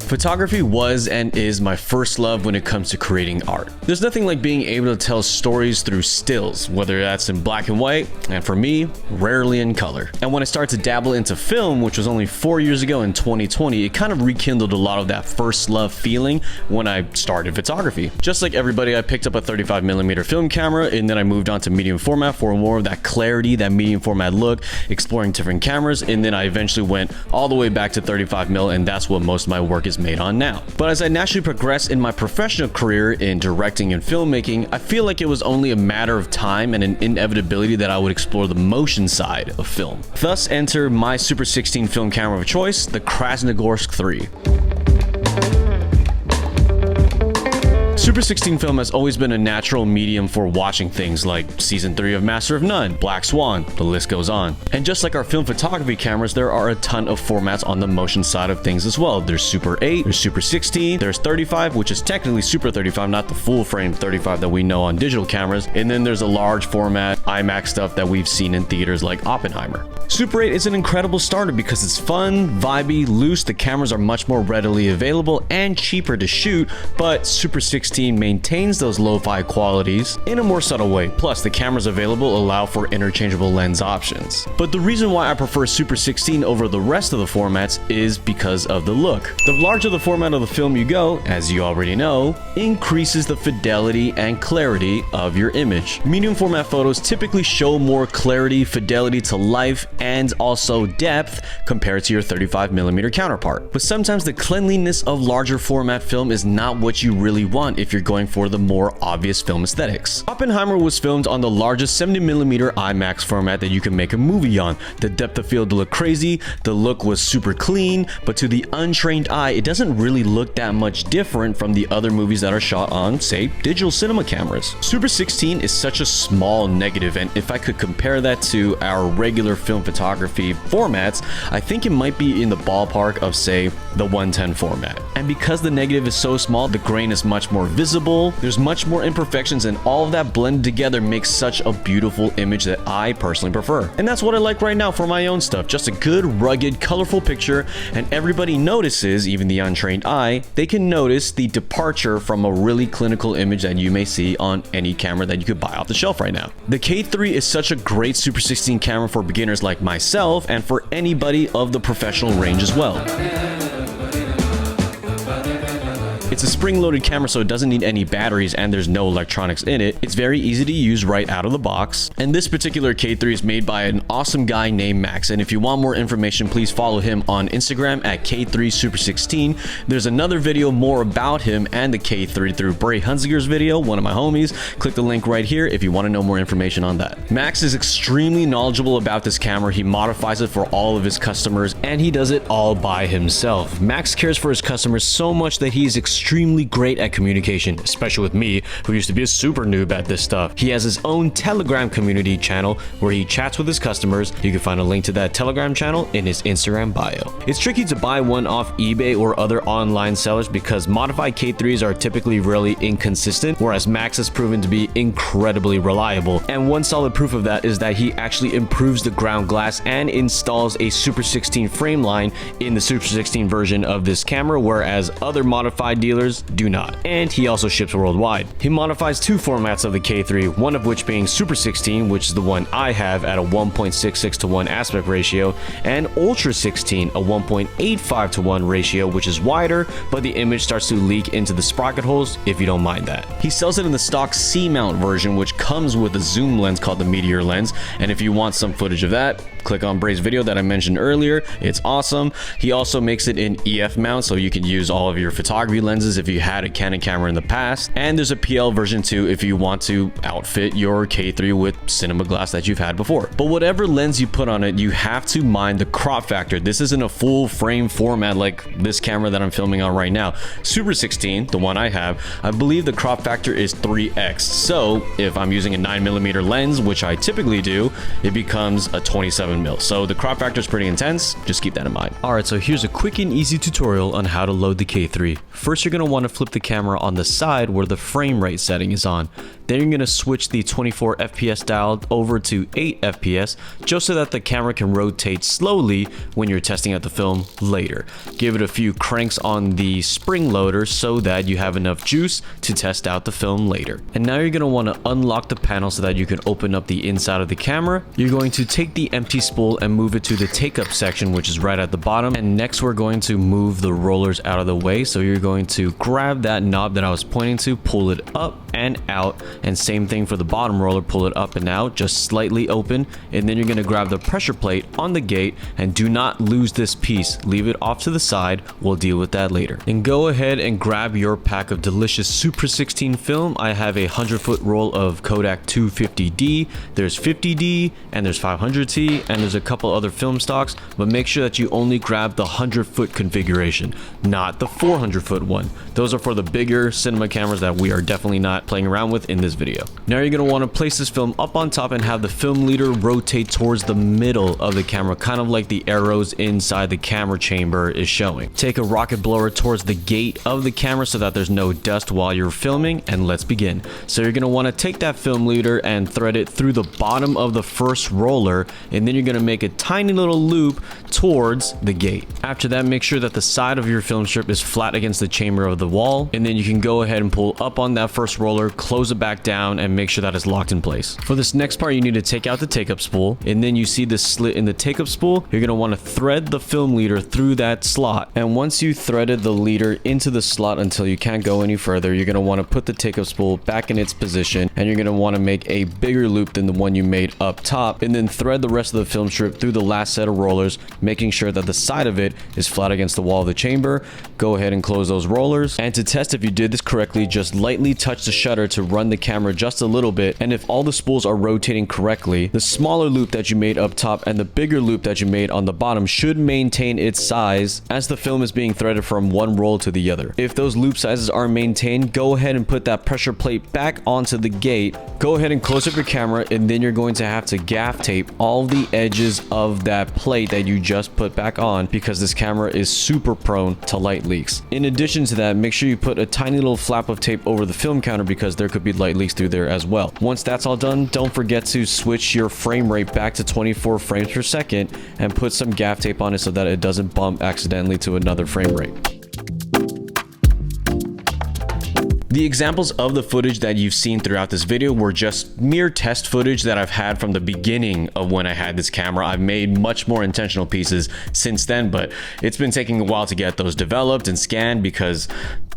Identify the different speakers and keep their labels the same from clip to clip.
Speaker 1: Photography was and is my first love when it comes to creating art. There's nothing like being able to tell stories through stills, whether that's in black and white, and for me, rarely in color. And when I started to dabble into film, which was only 4 years ago in 2020, it kind of rekindled a lot of that first love feeling when I started photography. Just like everybody, I picked up a 35mm film camera, and then I moved on to medium format for more of that clarity, that medium format look, exploring different cameras, and then I eventually went all the way back to 35mm, and that's what most of my work is made on now. But as I naturally progressed in my professional career in directing and filmmaking, I feel like it was only a matter of time and an inevitability that I would explore the motion side of film. Thus enter my Super 16 film camera of choice, the Krasnagorsk 3. Super 16 film has always been a natural medium for watching things like Season 3 of Master of None, Black Swan, the list goes on. And just like our film photography cameras, there are a ton of formats on the motion side of things as well. There's Super 8, there's Super 16, there's 35, which is technically Super 35, not the full frame 35 that we know on digital cameras. And then there's a large format IMAX stuff that we've seen in theaters like Oppenheimer. Super 8 is an incredible starter because it's fun, vibey, loose, the cameras are much more readily available and cheaper to shoot, but Super 16 maintains those lo-fi qualities in a more subtle way. Plus, the cameras available allow for interchangeable lens options. But the reason why I prefer Super 16 over the rest of the formats is because of the look. The larger the format of the film you go, as you already know, increases the fidelity and clarity of your image. Medium format photos typically show more clarity, fidelity to life, and also depth compared to your 35mm counterpart. But sometimes the cleanliness of larger format film is not what you really want if you're going for the more obvious film aesthetics. Oppenheimer was filmed on the largest 70mm IMAX format that you can make a movie on. The depth of field looked crazy, the look was super clean, but to the untrained eye, it doesn't really look that much different from the other movies that are shot on, say, digital cinema cameras. Super 16 is such a small negative, and if I could compare that to our regular film photography formats, I think it might be in the ballpark of, say, the 110 format. And because the negative is so small, the grain is much more visible, there's much more imperfections, and all of that blended together makes such a beautiful image that I personally prefer. And that's what I like right now for my own stuff. Just a good, rugged, colorful picture, and everybody notices, even the untrained eye, they can notice the departure from a really clinical image that you may see on any camera that you could buy off the shelf right now. The K3 is such a great Super 16 camera for beginners like myself and for anybody of the professional range as well. It's a spring-loaded camera, so it doesn't need any batteries and there's no electronics in it. It's very easy to use right out of the box. And this particular K3 is made by an awesome guy named Max. And if you want more information, please follow him on Instagram at K3Super16. There's another video more about him and the K3 through Bray Hunziker's video, one of my homies. Click the link right here if you want to know more information on that. Max is extremely knowledgeable about this camera. He modifies it for all of his customers and he does it all by himself. Max cares for his customers so much that he's extremely great at communication, especially with me, who used to be a super noob at this stuff. He has his own Telegram community channel where he chats with his customers. You can find a link to that Telegram channel in his Instagram bio. It's tricky to buy one off eBay or other online sellers because modified K3s are typically really inconsistent, whereas Max has proven to be incredibly reliable. And one solid proof of that is that he actually improves the ground glass and installs a Super 16 frame line in the Super 16 version of this camera, whereas other modified dealers do not. And he also ships worldwide. He modifies two formats of the K3, one of which being Super 16, which is the one I have at a 1.66 to 1 aspect ratio, and Ultra 16, a 1.85 to 1 ratio, which is wider, but the image starts to leak into the sprocket holes if you don't mind that. He sells it in the stock C-mount version, which comes with a zoom lens called the Meteor lens, and if you want some footage of that, click on Bray's video that I mentioned earlier. It's awesome. He also makes it in EF mount, so you can use all of your photography lenses if you had a Canon camera in the past, and there's a PL version too if you want to outfit your K3 with cinema glass that you've had before. But whatever lens you put on it, you have to mind the crop factor. This isn't a full frame format like this camera that I'm filming on right now. Super 16, the one I have, I believe the crop factor is 3x. So if I'm using a 9mm lens, which I typically do, it becomes a 27 7mm. So the crop factor is pretty intense. Just keep that in mind. Alright, so here's a quick and easy tutorial on how to load the K3. First, you're going to want to flip the camera on the side where the frame rate setting is on. Then you're going to switch the 24 FPS dial over to 8 FPS just so that the camera can rotate slowly when you're testing out the film later. Give it a few cranks on the spring loader so that you have enough juice to test out the film later. And now you're going to want to unlock the panel so that you can open up the inside of the camera. You're going to take the empty spool and move it to the take up section, which is right at the bottom. And next we're going to move the rollers out of the way. So you're going to grab that knob that I was pointing to, pull it up and out, and same thing for the bottom roller, pull it up and out, just slightly open, and then you're going to grab the pressure plate on the gate, and do not lose this piece, leave it off to the side, we'll deal with that later. And go ahead and grab your pack of delicious Super 16 film. I have a 100-foot roll of Kodak 250D, there's 50D, and there's 500T, and there's a couple other film stocks, but make sure that you only grab the 100-foot configuration, not the 400-foot one. Those are for the bigger cinema cameras that we are definitely not playing around with in this video. Now you're going to want to place this film up on top and have the film leader rotate towards the middle of the camera, kind of like the arrows inside the camera chamber is showing. Take a rocket blower towards the gate of the camera so that there's no dust while you're filming, and let's begin. So you're going to want to take that film leader and thread it through the bottom of the first roller, and then you're going to make a tiny little loop towards the gate. After that, make sure that the side of your film strip is flat against the chamber of the wall, and then you can go ahead and pull up on that first roller, close it back down, and make sure that it's locked in place. For this next part, you need to take out the take-up spool, and then you see the slit in the take-up spool. You're going to want to thread the film leader through that slot, and once you threaded the leader into the slot until you can't go any further, you're going to want to put the take-up spool back in its position, and you're going to want to make a bigger loop than the one you made up top, and then thread the rest of the film strip through the last set of rollers, making sure that the side of it is flat against the wall of the chamber. Go ahead and close those rollers, and to test if you did this correctly, just lightly touch the shutter to run the camera just a little bit, and if all the spools are rotating correctly, the smaller loop that you made up top and the bigger loop that you made on the bottom should maintain its size as the film is being threaded from one roll to the other. If those loop sizes are maintained, go ahead and put that pressure plate back onto the gate. Go ahead and close up your camera, and then you're going to have to gaff tape all the edges of that plate that you just put back on, because this camera is super prone to light leaks. In addition to that, make sure you put a tiny little flap of tape over the film counter because there could be light leaks through there as well. Once that's all done, don't forget to switch your frame rate back to 24 frames per second and put some gaff tape on it so that it doesn't bump accidentally to another frame rate. The examples of the footage that you've seen throughout this video were just mere test footage that I've had from the beginning of when I had this camera. I've made much more intentional pieces since then, but it's been taking a while to get those developed and scanned because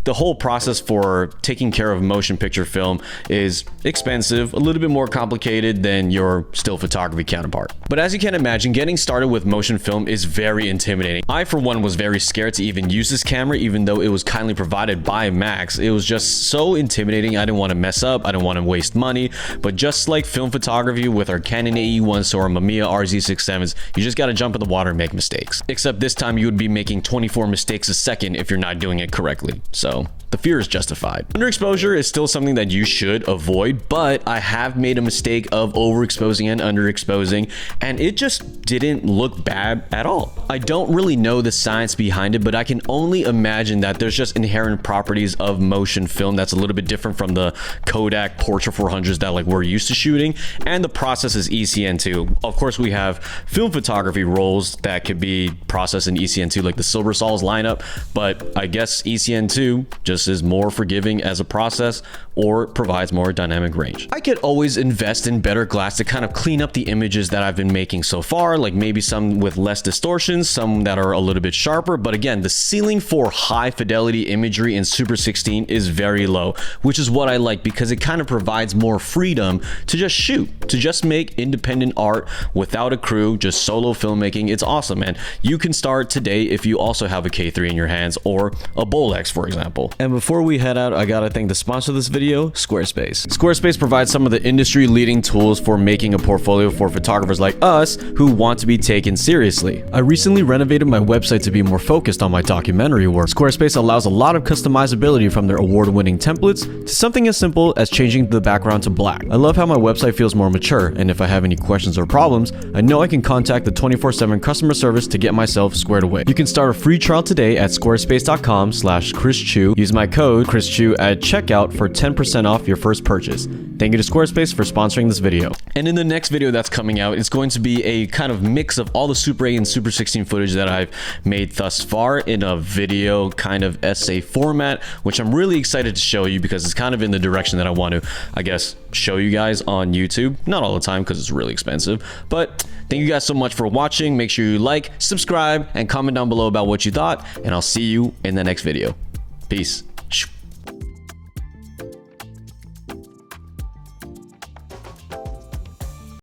Speaker 1: the whole process for taking care of motion picture film is expensive, a little bit more complicated than your still photography counterpart. But as you can imagine, getting started with motion film is very intimidating. I, for one, was very scared to even use this camera, even though it was kindly provided by Max. It was just so intimidating. I didn't want to mess up. I didn't want to waste money. But just like film photography with our Canon AE1s or Mamiya RZ67s, you just got to jump in the water and make mistakes. Except this time you would be making 24 mistakes a second if you're not doing it correctly. So the fear is justified. Underexposure is still something that you should avoid, but I have made a mistake of overexposing and underexposing, and it just didn't look bad at all. I don't really know the science behind it, but I can only imagine that there's just inherent properties of motion film that's a little bit different from the Kodak Portra 400s that like we're used to shooting, and the process is ECN2. Of course, we have film photography rolls that could be processed in ECN2 like the Silver Sols lineup, but I guess ECN2 just is more forgiving as a process or provides more dynamic range. I could always invest in better glass to kind of clean up the images that I've been making so far, like maybe some with less distortions, some that are a little bit sharper, but again, the ceiling for high fidelity imagery in Super 16 is very low, which is what I like because it kind of provides more freedom to just shoot, to just make independent art without a crew, just solo filmmaking. It's awesome, and you can start today if you also have a K3 in your hands or a Bolex, for example. And before we head out, I gotta thank the sponsor of this video, video, Squarespace. Squarespace provides some of the industry-leading tools for making a portfolio for photographers like us who want to be taken seriously. I recently renovated my website to be more focused on my documentary work. Squarespace allows a lot of customizability from their award-winning templates to something as simple as changing the background to black. I love how my website feels more mature, and if I have any questions or problems, I know I can contact the 24/7 customer service to get myself squared away. You can start a free trial today at squarespace.com/ChrisChew. Use my code ChrisChew at checkout for 10% off your first purchase. Thank you to Squarespace for sponsoring this video. And in the next video that's coming out, it's going to be a kind of mix of all the Super 8 and Super 16 footage that I've made thus far in a video kind of essay format, which I'm really excited to show you because it's kind of in the direction that I want to, I guess, show you guys on YouTube. Not all the time because it's really expensive, but thank you guys so much for watching. Make sure you like, subscribe, and comment down below about what you thought, and I'll see you in the next video. Peace.